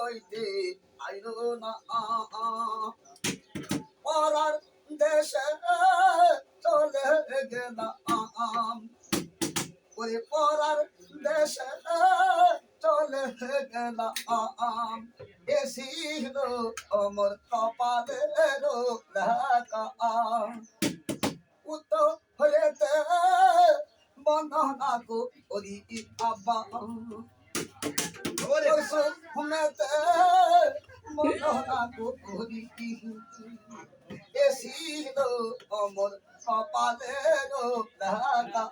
হইতে আইলো না পরার দেশে চলে গেলাম ওরে পরার দেশে চলে গেলাম এসিল অমর কপালের লেখা উত্তরেতে বন্দনা করি আব্বা ঘুমেতে বন্দনা করি এসিল অমর কপালের লেখা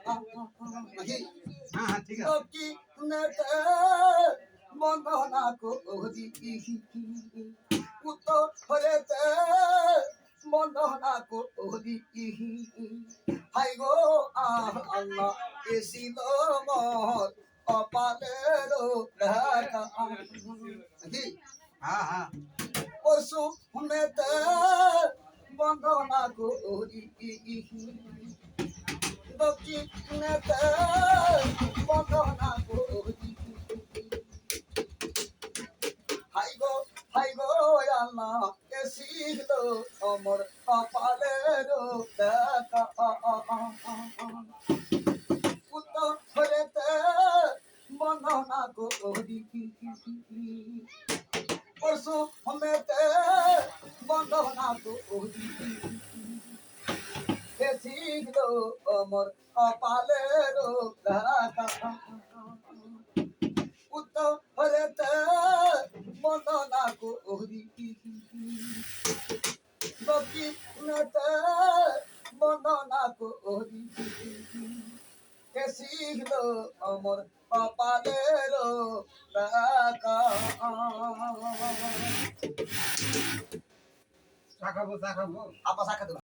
দক্ষিণেতে বন্দনা করি উত্তরেতে বন্দনা করি হাই গো আল্লাহ এসিল মর কপালের লেখা পশু মেতে বন্দনা করি দক্ষিণেতে বন্দনা করি হাই গো আল্লাহ এসিল অমর কপালের লেখা উত্তরেতে বন্দনা করি পশু মেতে বন্দনা করি এসিল অমর কপালের লেখা উত্তরেতে বন্দনা করি দক্ষিণেতে বন্দনা করি এসিল অমর কপালের লেখা চা খাবো আপা চা খেতে